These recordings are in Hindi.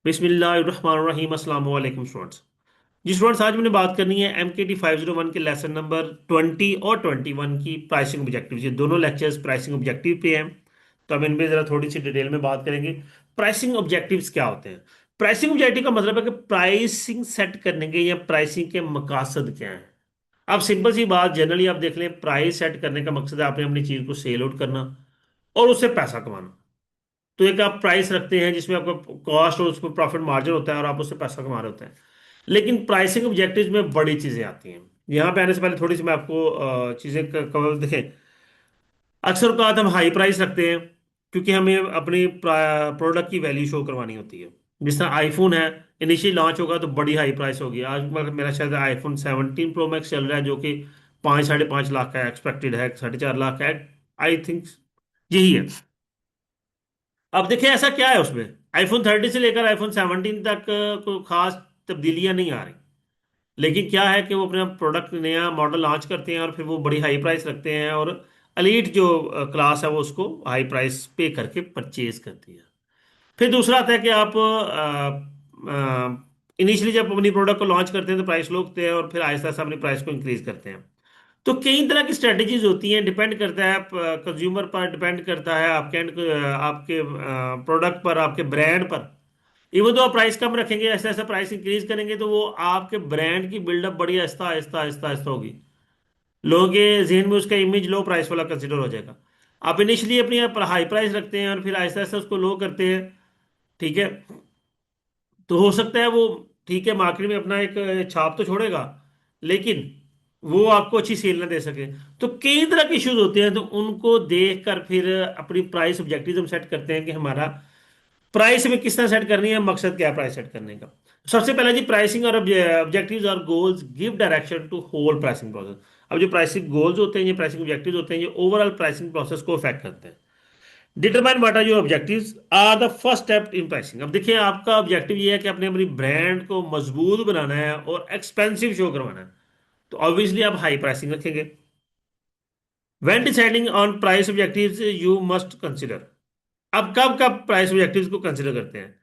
बिस्मिल्लाहिर्रहमानिर्रहीम अस्सलाम वालेकुम स्टूडेंट्स। जी स्टूडेंट्स, आज मैंने बात करनी है MKT 501 के लेसन नंबर 20 और 21 की प्राइसिंग ऑब्जेक्टिव। ये दोनों लेक्चर्स प्राइसिंग ऑब्जेक्टिव पे हैं, तो हम इनमें ज़रा थोड़ी सी डिटेल में बात करेंगे। प्राइसिंग ऑब्जेक्टिव्स क्या होते हैं? प्राइसिंग ऑब्जेक्टिव का मतलब है कि प्राइसिंग सेट करने के या प्राइसिंग के मकसद क्या हैं। अब सिंपल सी बात, जनरली आप देख लें, प्राइस सेट करने का मकसद है आपने अपनी चीज़ को सेल आउट करना और उससे पैसा कमाना। तो एक आप प्राइस रखते हैं जिसमें आपका कॉस्ट और उसमें प्रॉफिट मार्जिन होता है और आप उससे पैसा कमा रहे होते हैं। लेकिन प्राइसिंग ऑब्जेक्टिव्स में बड़ी चीजें आती हैं। यहाँ पे आने से पहले थोड़ी सी मैं आपको चीजें कवर देखें। अक्सर औक़ात हम हाई प्राइस रखते हैं क्योंकि हमें अपनी प्रोडक्ट की वैल्यू शो करवानी होती है। जिस तरह आईफोन है, इनिशियल लॉन्च होगा तो बड़ी हाई प्राइस होगी। आज मेरा शायद आईफोन 17 प्रो मैक्स चल रहा है जो कि 5 साढ़े 5 लाख का एक्सपेक्टेड है, 4.5 लाख का है। आई थिंक यही है। अब देखिए ऐसा क्या है उसमें, आईफोन 30 से लेकर आईफोन 17 तक कोई खास तब्दीलियां नहीं आ रही। लेकिन क्या है कि वो अपना प्रोडक्ट नया मॉडल लॉन्च करते हैं और फिर वो बड़ी हाई प्राइस रखते हैं, और एलीट जो क्लास है वो उसको हाई प्राइस पे करके परचेज करती है। फिर दूसरा आता है कि आप इनिशियली जब अपनी प्रोडक्ट को लॉन्च करते हैं तो प्राइस लो होते हैं और फिर आहिस्ता आहिस्ता अपनी प्राइस को इंक्रीज करते हैं। तो कई तरह की स्ट्रेटजीज होती हैं, डिपेंड करता है कंज्यूमर पर, डिपेंड करता है आपके प्रोडक्ट पर, आपके ब्रांड पर। इवन तो आप प्राइस कम रखेंगे, ऐसा ऐसा प्राइस इंक्रीज करेंगे तो वो आपके ब्रांड की बिल्डअप बड़ी आहिस्ता आहिस्ता आहिस्ता आहिस्ता होगी। लोगों के जहन में उसका इमेज लो प्राइस वाला कंसिडर हो जाएगा। आप इनिशियली अपनी हाई प्राइस रखते हैं और फिर आहिस्ता आहिस्ता उसको लो करते हैं, ठीक है। तो हो सकता है वो, ठीक है, मार्केट में अपना एक छाप तो छोड़ेगा, लेकिन वो आपको अच्छी सेल ना दे सके। तो कई तरह के इश्यूज होते हैं, तो उनको देख कर फिर अपनी प्राइस ऑब्जेक्टिव हम सेट करते हैं कि हमारा प्राइस में किस तरह सेट करनी है, मकसद क्या है प्राइस सेट करने का। सबसे पहले जी, प्राइसिंग और ऑब्जेक्टिव्स और goals give direction to whole pricing process. अब जो प्राइसिंग गोल्स होते हैं, ये प्राइसिंग ऑब्जेक्टिव्स होते हैं, ये ओवरऑल प्राइसिंग प्रोसेस को अफेक्ट करते हैं। Determine what are your objectives are the first step in pricing. अब देखिए, आपका ऑब्जेक्टिव ये है कि आपने अपनी ब्रांड को मजबूत बनाना है और एक्सपेंसिव शो करवाना है, तो ऑब्वियसली आप हाई प्राइसिंग रखेंगे। When deciding on price objectives you must consider. अब कब कब प्राइस ऑब्जेक्टिव्स को कंसिडर करते हैं?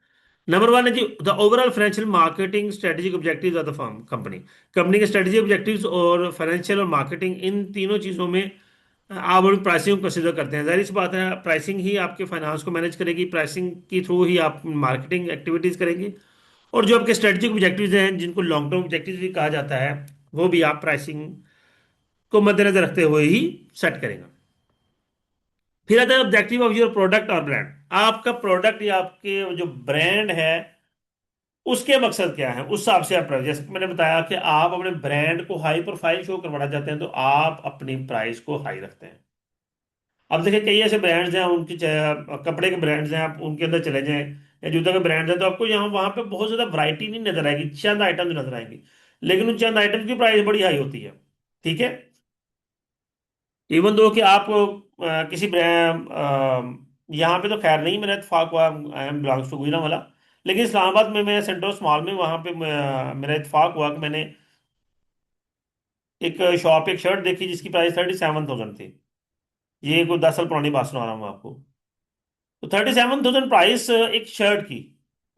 नंबर वन है जी, the overall financial marketing strategic objectives of the firm company. Company के स्ट्रेटेजिक ऑब्जेक्टिव्स और फाइनेंशियल और मार्केटिंग, इन तीनों चीजों में आप अपनी प्राइसिंग को कंसिडर करते हैं। जाहिर सी बात है, प्राइसिंग ही आपके फाइनेंस को मैनेज करेगी, प्राइसिंग के थ्रू ही आप मार्केटिंग एक्टिविटीज करेंगे। और जो आपके स्ट्रेटेजिक ऑब्जेक्टिव्स हैं, जिनको लॉन्ग टर्म ऑब्जेक्टिव्स भी कहा जाता है, वो भी आप प्राइसिंग को मद्देनजर रखते हुए ही सेट करेंगे। फिर आता है ऑब्जेक्टिव ऑफ योर प्रोडक्ट और ब्रांड। आपका प्रोडक्ट या आपके जो ब्रांड है, उसके मकसद क्या है, उस हिसाब से आप प्राइस, जैसे कि मैंने बताया कि आप अपने ब्रांड को हाई प्रोफाइल शो करवाना चाहते हैं तो आप अपनी प्राइस को हाई रखते हैं। अब देखिए, कई ऐसे ब्रांड्स हैं, उनकी चाहे कपड़े के ब्रांड्स हैं, आप उनके अंदर चले जाएं, या जूता के ब्रांड्स हैं, तो आपको यहाँ वहां पे बहुत ज्यादा वैरायटी नहीं नजर आएगी, चंद आइटम नजर आएंगी। लेकिन उन चंद आइटम की प्राइस बड़ी हाई होती है, ठीक है। इवन दो कि आप किसी ब्रांड, यहाँ पे तो खैर नहीं, मेरा इत्तेफाक हुआ, I am belongs to Gujranwala. लेकिन इस्लामाबाद में मैं सेंट्रल मॉल में, वहाँ पे मेरा इत्तेफाक हुआ कि मैंने एक शॉप, एक शर्ट देखी जिसकी प्राइस 37,000 थी। ये कोई 10 साल पुरानी बात सुना रहा हूँ आपको। तो 37,000 प्राइस एक शर्ट की,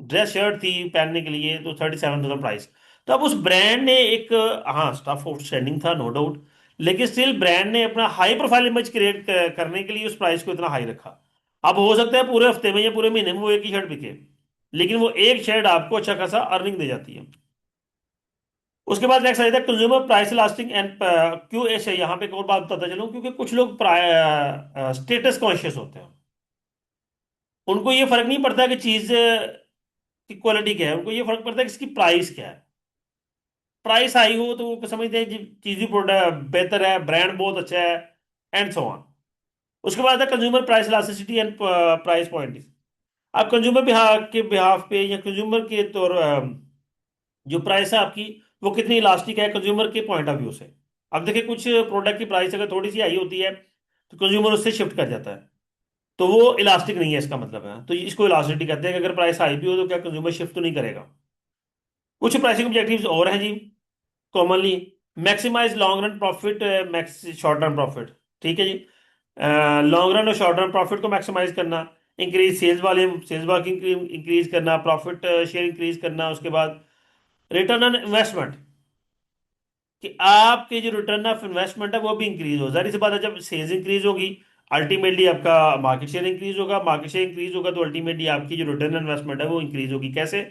ड्रेस शर्ट थी पहनने के लिए, तो 37,000 प्राइस। तो अब उस ब्रांड ने एक, हाँ, स्टफ आउटस्टैंडिंग था, नो डाउट, लेकिन स्टिल ब्रांड ने अपना हाई प्रोफाइल इमेज क्रिएट करने के लिए उस प्राइस को इतना हाई रखा। अब हो सकता है पूरे हफ्ते में या पूरे महीने में वो एक ही शर्ट बिके, लेकिन वो एक शर्ट आपको अच्छा खासा अर्निंग दे जाती है। उसके बाद नेक्स्ट आता है कंज्यूमर प्राइस लास्टिंग एंड, क्यों ऐसे, यहाँ पे एक और बात बताता चलूं, क्योंकि कुछ लोग स्टेटस कॉन्शियस होते हैं। उनको ये फर्क नहीं पड़ता कि चीज की क्वालिटी क्या है, उनको ये फर्क पड़ता है कि इसकी प्राइस क्या है। प्राइस हाई हो तो वो समझते हैं चीज भी प्रोडक्ट बेहतर है, ब्रांड बहुत अच्छा है, एंड सो ऑन। उसके बाद है consumer price elasticity and price point. आप कंज्यूमर के बिहाफ पे या कंज्यूमर के तौर, जो प्राइस है आपकी, वो कितनी इलास्टिक है कंज्यूमर के पॉइंट ऑफ व्यू से। अब देखिए, कुछ प्रोडक्ट की प्राइस अगर थोड़ी सी हाई होती है तो कंज्यूमर उससे शिफ्ट कर जाता है, तो वो इलास्टिक नहीं है, इसका मतलब है। तो इसको इलास्टिसिटी कहते हैं कि अगर प्राइस हाई भी हो तो क्या कंज्यूमर शिफ्ट तो नहीं करेगा। कुछ प्राइसिंग ऑब्जेक्टिव्स और हैं जी, commonly maximise long run profit, max short run profit, ठीक है जी। लॉन्ग रन और शॉर्ट रन प्रॉफिट को मैक्सिमाइज करना, increase sales volume, sales volume increase करना, प्रॉफिट शेयर इंक्रीज करना, उसके बाद रिटर्न ऑन इन्वेस्टमेंट, कि आपके जो रिटर्न ऑफ इन्वेस्टमेंट है वो भी इंक्रीज हो। जाहिर सी बात है, जब सेल्स इंक्रीज होगी अल्टीमेटली आपका मार्केट शेयर इंक्रीज होगा, मार्केट शेयर इंक्रीज होगा तो अल्टीमेटली आपकी जो रिटर्न ऑन इन्वेस्टमेंट है वो इंक्रीज होगी। कैसे?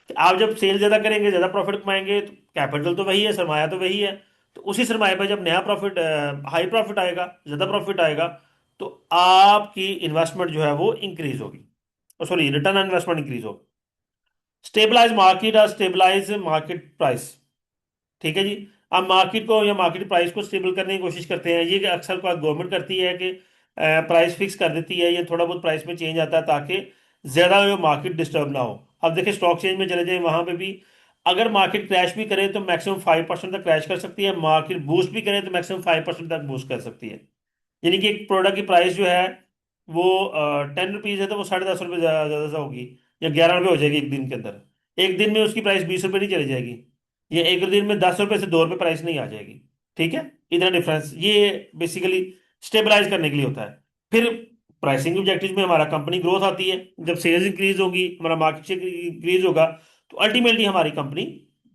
कि आप जब सेल ज्यादा करेंगे, ज्यादा प्रॉफिट कमाएंगे, तो कैपिटल तो वही है, सरमाया तो वही है, तो उसी सरमाए पर जब नया प्रॉफिट, हाई प्रॉफिट आएगा, ज्यादा प्रॉफिट आएगा, तो आपकी इन्वेस्टमेंट जो है वो इंक्रीज होगी, sorry return on investment increase होगी। स्टेबलाइज मार्केट और स्टेबलाइज मार्केट प्राइस, ठीक है जी। आप मार्केट को या मार्केट प्राइस को स्टेबल करने की कोशिश करते हैं, ये अक्सर बात गवर्नमेंट करती है कि प्राइस फिक्स कर देती है, या थोड़ा बहुत प्राइस में चेंज आता है ताकि ज्यादा जो मार्केट डिस्टर्ब ना हो। अब देखिए स्टॉक चेंज में चले जाए, वहां पे भी अगर मार्केट क्रैश भी करे तो मैक्सिमम 5% तक क्रैश कर सकती है, मार्केट बूस्ट भी करे तो मैक्सिमम 5% तक बूस्ट कर सकती है। यानी कि एक प्रोडक्ट की प्राइस जो है वो 10 रुपीज है तो वो 10.5 रुपये ज्यादा ज्यादा सा होगी, या 11 रुपये हो जाएगी एक दिन के अंदर। एक दिन में उसकी प्राइस 20 रुपये नहीं चली जाएगी, या एक दिन में 10 रुपये से 2 रुपये प्राइस नहीं आ जाएगी। ठीक है, इतना डिफरेंस ये बेसिकली स्टेबलाइज करने के लिए होता है। फिर प्राइसिंग ऑब्जेक्टिव में हमारा कंपनी ग्रोथ आती है, जब सेल्स इंक्रीज होगी, हमारा मार्केट शेयर इंक्रीज होगा, तो अल्टीमेटली हमारी कंपनी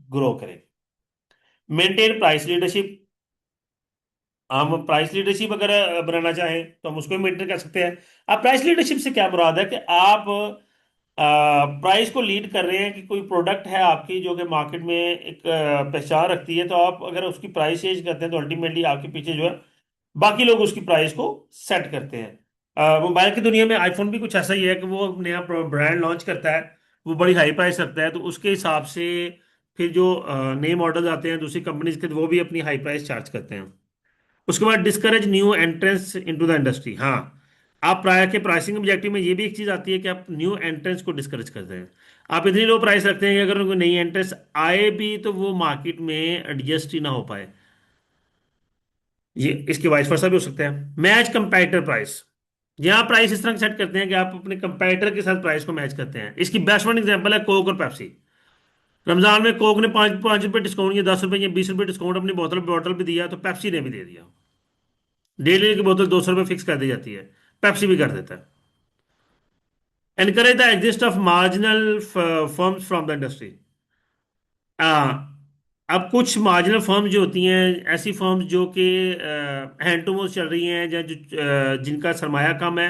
ग्रो करेगी। मेंटेन प्राइस लीडरशिप, हम प्राइस लीडरशिप अगर बनाना चाहें तो हम उसको मेंटेन कर सकते हैं। अब प्राइस लीडरशिप से क्या मुराद है कि आप प्राइस को लीड कर रहे हैं, कि कोई प्रोडक्ट है आपकी जो कि मार्केट में एक पहचान रखती है, तो आप अगर उसकी प्राइस चेंज करते हैं तो अल्टीमेटली आपके पीछे जो है बाकी लोग उसकी प्राइस को सेट करते हैं। मोबाइल की दुनिया में आईफोन भी कुछ ऐसा ही है कि वो नया ब्रांड लॉन्च करता है, वो बड़ी हाई प्राइस रखता है, तो उसके हिसाब से फिर जो नए मॉडल आते हैं दूसरी कंपनीज के, तो वो भी अपनी हाई प्राइस चार्ज करते हैं। उसके बाद discourage new entrance into the industry. हाँ, आप प्राय के प्राइसिंग ऑब्जेक्टिव में ये भी एक चीज आती है कि आप न्यू एंट्रेंस को डिस्करेज करते हैं। आप इतनी लो प्राइस रखते हैं कि अगर उनको नई एंट्रेंस आए भी तो वो मार्केट में एडजस्ट ही ना हो पाए। ये इसके वाइस वर्सा भी हो सकता है। मैच कंपेटिटर प्राइस, यहाँ प्राइस इस तरह सेट करते हैं कि आप अपने कंपेटिटर के साथ प्राइस को मैच करते हैं। इसकी बेस्ट वन एग्जांपल है कोक और पेप्सी। रमजान में कोक ने 5 5 रुपये डिस्काउंट या 10 रुपये या 20 रुपये डिस्काउंट अपनी बोतल बॉटल भी दिया, तो पेप्सी ने भी दे दिया। डेली की बोतल 200 रुपये फिक्स कर दी जाती है, पेप्सी भी कर देता है। Encourage the exist of marginal firms from the industry. अब कुछ मार्जिनल फर्म्स जो होती हैं, ऐसी फर्म्स जो कि हैंड टू माउथ चल रही हैं, या जो जिनका सरमाया कम है,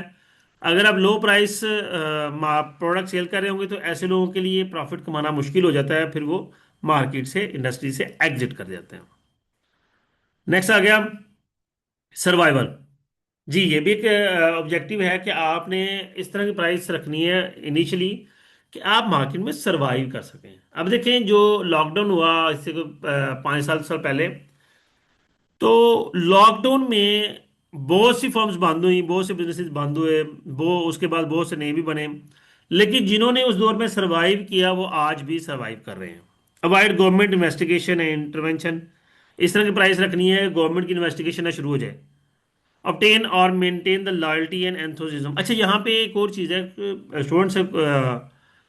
अगर आप लो प्राइस प्रोडक्ट सेल कर रहे होंगे तो ऐसे लोगों के लिए प्रॉफिट कमाना मुश्किल हो जाता है, फिर वो मार्केट से इंडस्ट्री से एग्जिट कर जाते हैं। नेक्स्ट आ गया सर्वाइवल। जी, ये भी एक ऑब्जेक्टिव है कि आपने इस तरह की प्राइस रखनी है इनिशियली कि आप मार्केट में सरवाइव कर सकें। अब देखें जो लॉकडाउन हुआ इससे 5 7 साल पहले, तो लॉकडाउन में बहुत सी फर्म्स बंद हुई, बहुत से बिजनेसेस बंद हुए, वो उसके बाद बहुत से नए भी बने, लेकिन जिन्होंने उस दौर में सरवाइव किया वो आज भी सरवाइव कर रहे हैं। Avoid government investigation and intervention, इस तरह की प्राइस रखनी है गवर्नमेंट की इन्वेस्टिगेशन ना शुरू हो जाए। obtain और मेंटेन द लॉयल्टी एंड एंथुसिज्म। अच्छा, यहाँ पे एक और चीज़ है, स्टूडेंट्स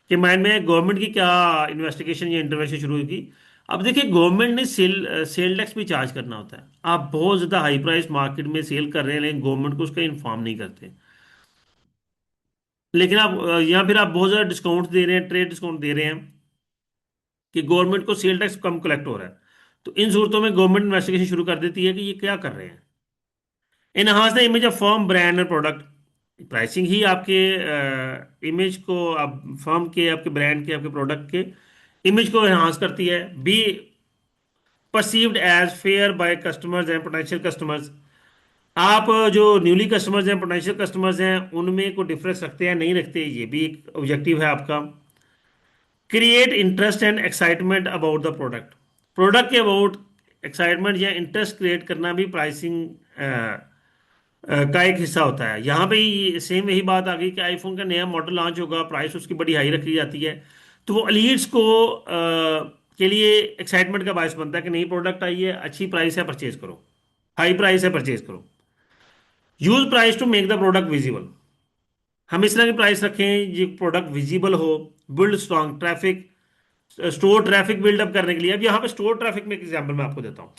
के माइंड में गवर्नमेंट की क्या इन्वेस्टिगेशन या इंटरवेंशन शुरू होगी। अब देखिए गवर्नमेंट ने सेल सेल टैक्स भी चार्ज करना होता है। आप बहुत ज़्यादा हाई प्राइस मार्केट में सेल कर रहे हैं लेकिन गवर्नमेंट को उसका इन्फॉर्म नहीं करते, लेकिन आप यहाँ फिर आप बहुत ज़्यादा डिस्काउंट दे रहे हैं, ट्रेड डिस्काउंट दे रहे हैं कि गवर्नमेंट को सेल टैक्स कम कलेक्ट हो रहा है, तो इन सूरतों में गवर्नमेंट इन्वेस्टिगेशन शुरू कर देती है कि ये क्या कर रहे हैं। Enhance the image of firm brand और प्रोडक्ट, प्राइसिंग ही आपके इमेज को, आप फर्म के, आपके ब्रांड के, आपके प्रोडक्ट के इमेज को एनहांस करती है। Be perceived as fair by customers and potential customers, आप जो न्यूली कस्टमर्स हैं, पोटेंशियल कस्टमर्स हैं, उनमें को डिफरेंस रखते हैं नहीं रखते, ये भी एक ऑब्जेक्टिव है आपका। Create interest and excitement about the product, product के अबाउट एक्साइटमेंट या इंटरेस्ट क्रिएट करना भी प्राइसिंग का एक हिस्सा होता है। यहाँ पे सेम यही बात आ गई कि आईफोन का नया मॉडल लॉन्च होगा, प्राइस उसकी बड़ी हाई रखी जाती है, तो वो अलीड्स को के लिए एक्साइटमेंट का बायस बनता है कि नई प्रोडक्ट आई है, अच्छी प्राइस है, परचेज करो, हाई प्राइस है, परचेज करो। Use price to make the product visible, हम इस तरह की प्राइस रखें ये प्रोडक्ट विजिबल हो। Build strong traffic, store traffic build up करने के लिए, अब यहाँ पे स्टोर ट्रैफिक में एक एग्जांपल मैं आपको देता हूँ।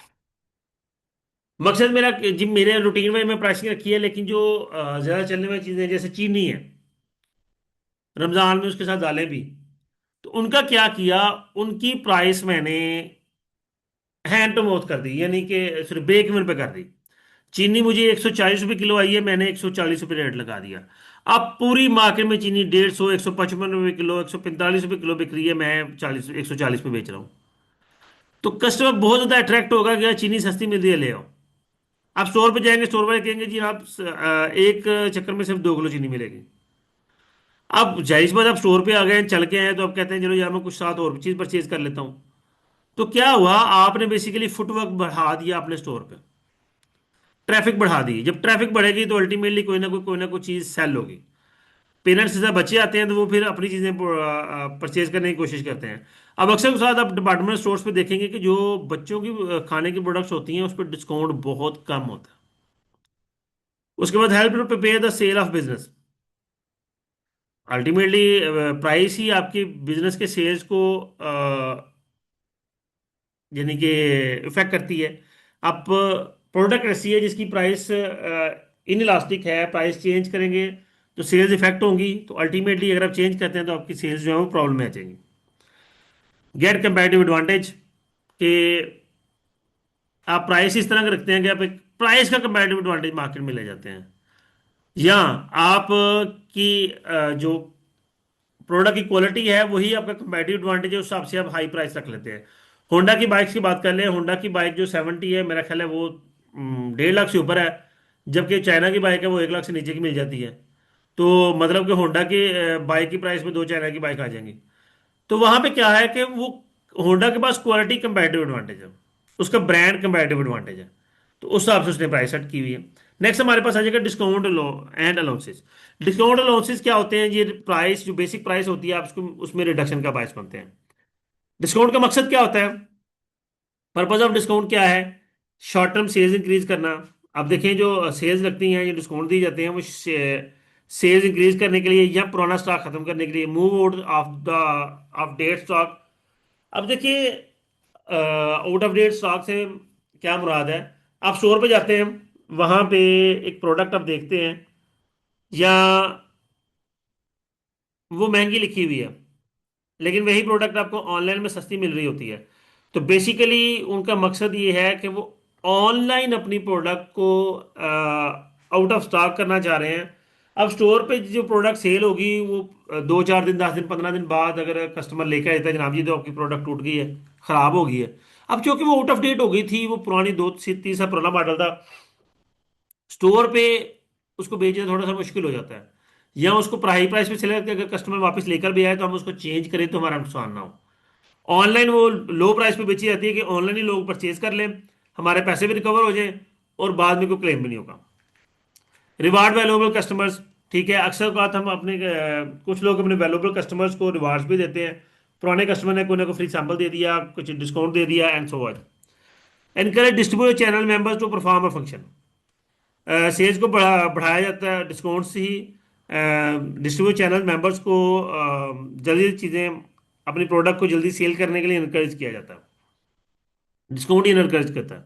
मकसद मेरा जी, मेरे रूटीन में मैं प्राइसिंग रखी है, लेकिन जो ज़्यादा चलने वाली चीज़ें जैसे चीनी है, रमजान में उसके साथ दालें भी। तो उनका क्या किया, उनकी प्राइस मैंने हैंड टू माउथ कर दी, यानी कि सिर्फ ब्रेक इवन पे कर दी। चीनी मुझे 140 रुपये किलो आई है, मैंने 140 रुपये रेट लगा दिया। अब पूरी मार्केट में चीनी 150, 155 रुपये किलो, 145 रुपये किलो बिक रही है, मैं 140 पे बेच रहा हूँ। तो कस्टमर बहुत ज्यादा अट्रैक्ट होगा कि यार चीनी सस्ती मिल रही है, ले आओ। आप स्टोर पे जाएंगे, स्टोर वाले कहेंगे जी आप एक चक्कर में सिर्फ 2 किलो चीनी मिलेगी। अब जाहिर सी बात, आप स्टोर पे आ गए हैं, चल के आए, तो आप कहते हैं चलो यार मैं कुछ साथ और चीज परचेज कर लेता हूँ। तो क्या हुआ, आपने बेसिकली फुटवर्क बढ़ा दिया अपने स्टोर पे, ट्रैफिक बढ़ा दी। जब ट्रैफिक बढ़ेगी तो अल्टीमेटली कोई ना कोई चीज सेल होगी। पेरेंट्स से बच्चे आते हैं तो वो फिर अपनी चीजें परचेज करने की कोशिश करते हैं। अब अक्सर के साथ आप डिपार्टमेंट स्टोर्स पे देखेंगे कि जो बच्चों की खाने की प्रोडक्ट्स होती हैं उस पर डिस्काउंट बहुत कम होता है। उसके बाद help to prepare the sale of business. Ultimately price ही आपकी बिजनेस के सेल्स को यानी कि इफेक्ट करती है। आप प्रोडक्ट ऐसी है जिसकी प्राइस इन इलास्टिक है, प्राइस चेंज करेंगे तो सेल्स इफेक्ट होंगी, तो अल्टीमेटली अगर आप चेंज करते हैं तो आपकी सेल्स जो है वो प्रॉब्लम में आ जाएंगी। गेट कंपैरेटिव एडवांटेज कि आप प्राइस इस तरह का रखते हैं कि आप एक प्राइस का कंपैरेटिव एडवांटेज मार्केट में ले जाते हैं, या आप की जो प्रोडक्ट की क्वालिटी है वही आपका कंपेटिटिव एडवांटेज है, उस हिसाब से आप हाई प्राइस रख लेते हैं। होंडा की बाइक्स की बात कर लें, होंडा की बाइक जो 70 है, मेरा ख्याल है वो 1.5 लाख से ऊपर है। जबकि चाइना की बाइक है वो 1 लाख से नीचे की मिल जाती है। तो मतलब कि होंडा की बाइक की प्राइस में 2 चाइना की बाइक आ जाएंगी। तो वहां पे क्या है कि वो होंडा के पास क्वालिटी कंपेटिटिव एडवांटेज है, उसका ब्रांड कंपेटिटिव एडवांटेज है, तो उस हिसाब से उसने प्राइस सेट की हुई है। नेक्स्ट हमारे पास आ जाएगा discount low and allowances. Discount allowances क्या होते हैं, ये प्राइस जो बेसिक प्राइस होती है आप उसको उसमें रिडक्शन का बायस बनते हैं। डिस्काउंट का मकसद क्या होता है, पर्पज ऑफ डिस्काउंट क्या है, शॉर्ट टर्म सेल्स इंक्रीज करना। अब देखें जो सेल्स लगती हैं, जो डिस्काउंट दिए जाते हैं, वो सेल्स इंक्रीज करने के लिए या पुराना स्टॉक खत्म करने के लिए, move out of the of date stock. अब देखिए आउट ऑफ डेट स्टॉक से क्या मुराद है, आप स्टोर पे जाते हैं, वहां पे एक प्रोडक्ट आप देखते हैं, या वो महंगी लिखी हुई है लेकिन वही प्रोडक्ट आपको ऑनलाइन में सस्ती मिल रही होती है। तो बेसिकली उनका मकसद ये है कि वो ऑनलाइन अपनी प्रोडक्ट को आउट ऑफ स्टॉक करना चाह रहे हैं। अब स्टोर पे जो प्रोडक्ट सेल होगी वो 2 4 दिन, 10 दिन, 15 दिन बाद अगर कस्टमर लेकर आता है, जनाब जी तो आपकी प्रोडक्ट टूट गई है, खराब हो गई है। अब क्योंकि वो आउट ऑफ डेट हो गई थी, वो पुरानी 2 से 3 साल पुराना मॉडल था, स्टोर पे उसको बेचना थोड़ा सा मुश्किल हो जाता है। या उसको प्राइस पे सेल करके अगर कस्टमर वापस लेकर भी आए तो हम उसको चेंज करें तो हमारा नुकसान ना हो। ऑनलाइन वो लो प्राइस पे बेची जाती है कि ऑनलाइन ही लोग परचेज कर लें, हमारे पैसे भी रिकवर हो जाए और बाद में कोई क्लेम भी नहीं होगा। रिवार्ड वैल्यूएबल कस्टमर्स, ठीक है, अक्सर बात हम अपने कुछ लोग अपने वैल्यूएबल कस्टमर्स को रिवार्ड्स भी देते हैं। पुराने कस्टमर ने कोई ना कोई फ्री सैंपल दे दिया, कुछ डिस्काउंट दे दिया and so on. Encourage distributor channel members to perform a function. Sales को बढ़ाया जाता है डिस्काउंट से ही। डिस्ट्रीब्यूटर चैनल मेंबर्स को जल्दी चीज़ें अपनी प्रोडक्ट को जल्दी सेल करने के लिए इनकरेज किया जाता है, डिस्काउंट ही इनकरेज करता है।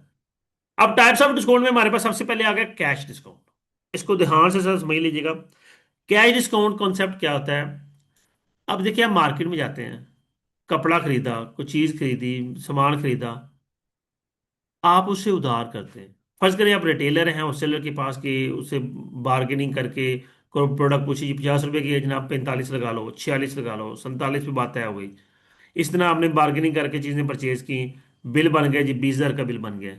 अब टाइप्स ऑफ डिस्काउंट में हमारे पास सबसे पहले आ गया कैश डिस्काउंट। इसको ध्यान से सर समझ लीजिएगा, कैश डिस्काउंट कॉन्सेप्ट क्या होता है। अब देखिए आप मार्केट में जाते हैं, कपड़ा खरीदा, कोई चीज़ खरीदी, सामान खरीदा, आप उससे उधार करते हैं। फर्ज करें आप रिटेलर हैं, होलसेलर के पास के उससे बार्गेनिंग करके कोई प्रोडक्ट पूछी, 50 रुपए की है जनाब, 45 लगा लो, 46 लगा लो, 47 पे बात तय हो गई। इस तरह आपने बार्गेनिंग करके चीज़ें परचेज की, बिल बन गया जी, 20,000 का बिल बन गया।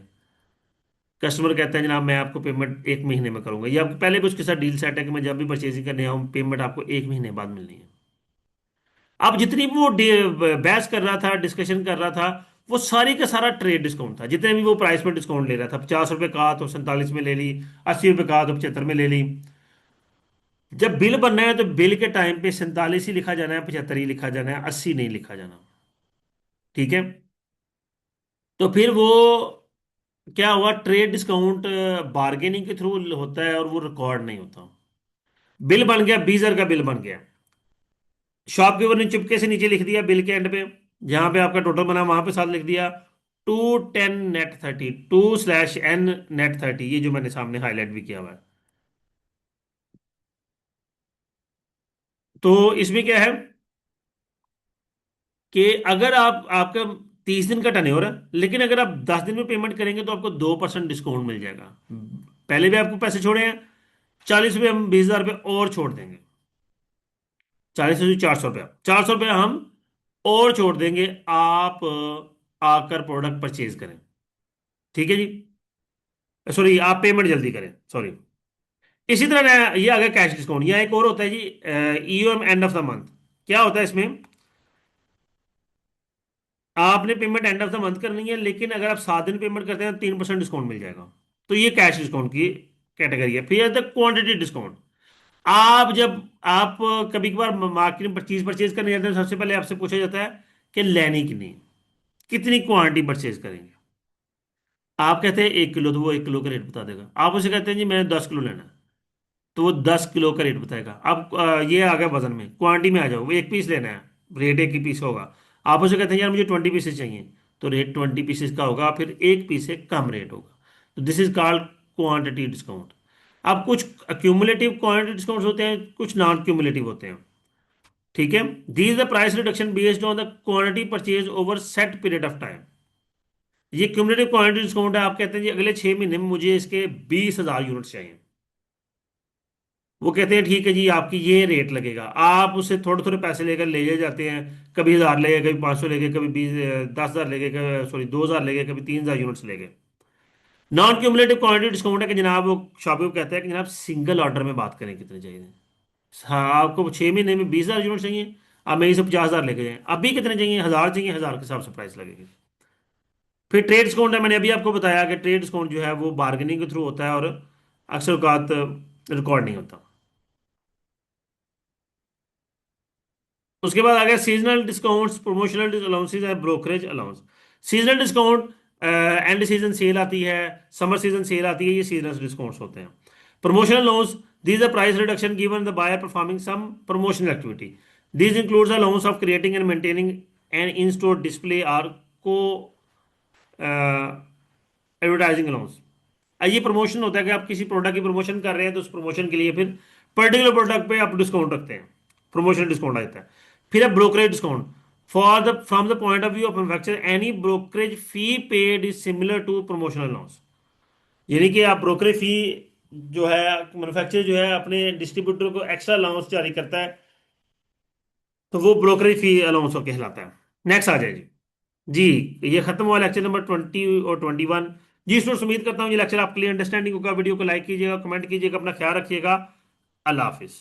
कस्टमर कहता है जनाब मैं आपको पेमेंट 1 महीने में करूंगा, या आपके पहले कुछ के साथ डील सेट है कि मैं जब भी परचेजिंग करने आऊँ पेमेंट आपको 1 महीने बाद मिलनी है। अब जितनी भी वो बहस कर रहा था, डिस्कशन कर रहा था, वो सारी का सारा ट्रेड डिस्काउंट था। जितने भी वो प्राइस में डिस्काउंट ले रहा था, 50 रुपए का तो 47 में ले ली, 80 रुपए का तो 75 में ले ली। जब बिल बनना है तो बिल के टाइम पे 47 ही लिखा जाना है, 75 ही लिखा जाना है, 80 नहीं लिखा जाना। ठीक है। तो फिर वो क्या हुआ, ट्रेड डिस्काउंट बार्गेनिंग के थ्रू होता है और वो रिकॉर्ड नहीं होता। बिल बन गया, 20,000 का बिल बन गया, शॉपकीपर ने चुपके से नीचे लिख दिया बिल के एंड पे, जहां पे आपका टोटल बना वहां पे साथ लिख दिया 210 नेट 30, 2/n नेट 30, ये जो मैंने सामने हाईलाइट भी किया हुआ है। तो इसमें क्या है कि अगर आप आपका 30 दिन का टर्नओवर है, लेकिन अगर आप 10 दिन में पेमेंट करेंगे तो आपको 2% डिस्काउंट मिल जाएगा। पहले भी आपको पैसे छोड़े हैं, 40 रुपये हम 20,000 रुपये और छोड़ देंगे। 40 से 400 रुपया, 400 रुपया हम और छोड़ देंगे। आप आकर प्रोडक्ट परचेज करें। ठीक है जी। सॉरी, आप पेमेंट जल्दी करें, सॉरी। इसी तरह ये आ गया कैश डिस्काउंट। यहाँ एक और होता है जी, EOM end of the month. क्या होता है इसमें? आपने payment end of the month करनी है, लेकिन अगर आप 7 दिन पेमेंट करते हैं तो 3% डिस्काउंट मिल जाएगा। तो ये कैश डिस्काउंट की कैटेगरी है। फिर द क्वांटिटी डिस्काउंट। आप जब आप कभी कभार मार्केट में चीज परचेज करने जाते हैं, सबसे पहले आपसे पूछा जाता है कि लेनी कितनी, कितनी क्वांटिटी परचेज करेंगे। आप कहते हैं 1 किलो, तो वो 1 किलो का रेट बता देगा। आप उसे कहते हैं जी मैंने 10 किलो लेना है, तो वो 10 किलो का रेट बताएगा। अब ये आ गया वजन में, क्वांटिटी में आ जाओ, वो 1 पीस लेना है, रेट 1 ही पीस होगा। आप उसे कहते हैं यार मुझे 20 पीसेस चाहिए, तो रेट 20 पीसेस का होगा, फिर 1 पीस से कम रेट होगा। तो this is called quantity discount. अब कुछ क्यूमुलेटिव क्वांटिटी डिस्काउंट होते हैं, कुछ नॉन क्यूमुलेटिव होते हैं। ठीक है। The is the price reduction based on the quantity purchase over set period of time. ये क्यूमुलेटिव क्वांटिटी डिस्काउंट है। आप कहते हैं जी अगले 6 महीने में मुझे इसके 20,000 यूनिट्स चाहिए। वो कहते हैं ठीक है जी, आपकी ये रेट लगेगा। आप उससे थोड़े थोड़े पैसे लेकर ले जाते हैं। कभी 1,000 ले गए, कभी 500 ले गए, कभी 10,000 ले गए, सॉरी 2,000 ले गए, कभी 3,000 यूनिट्स ले गए। नॉन क्यूमुलेटिव क्वांटिटी डिस्काउंट है कि जनाब वो शॉपिंग कहता है कि जनाब सिंगल ऑर्डर में बात करें कितने चाहिए। हाँ, आपको 6 महीने में 20,000 यूनिट चाहिए, आप मेरे से 50,000 लेके जाएं। अभी कितने चाहिए? 1,000 चाहिए, 1,000 के हिसाब से प्राइस लगेगी। फिर ट्रेड डिस्काउंट है, मैंने अभी आपको बताया कि ट्रेड डिस्काउंट जो है वो बार्गेनिंग के थ्रू होता है और अक्सर औकात रिकॉर्ड नहीं होता। उसके बाद आ गया सीजनल डिस्काउंट्स, प्रमोशनल अलाउंसेज है, brokerage allowance. Seasonal discount, and season cell आती है, समर सीजन सेल आती है, ये सीजनल डिस्काउंट्स होते हैं। Promotional allowance, these are price reduction given the buyer performing some promotional activity. These includes allowance of creating and maintaining an in store display or co advertising allowance. ये प्रमोशन होता है कि आप किसी प्रोडक्ट की प्रमोशन कर रहे हैं, तो उस प्रमोशन के लिए फिर पर्टिकुलर प्रोडक्ट पे आप डिस्काउंट रखते हैं, प्रमोशन डिस्काउंट आता है। फिर है brokerage discount. For the from the point of view of manufacturer, any brokerage fee paid is similar to promotional allowance. यानी कि आप ब्रोकरेज फी जो है, मैन्युफैक्चरर जो है अपने डिस्ट्रीब्यूटर को एक्स्ट्रा अलाउंस जारी करता है, तो वो ब्रोकरेज फी अलाउंस को कहलाता है। नेक्स्ट आ जाए जी। जी, ये खत्म हुआ लेक्चर नंबर 20 और 21। जी स्टूडेंट्स, उम्मीद करता हूँ ये लेक्चर आपके लिए अंडरस्टैंडिंग होगा। वीडियो को लाइक कीजिएगा, कमेंट कीजिएगा, अपना ख्याल रखिएगा। अल्लाह हाफिज।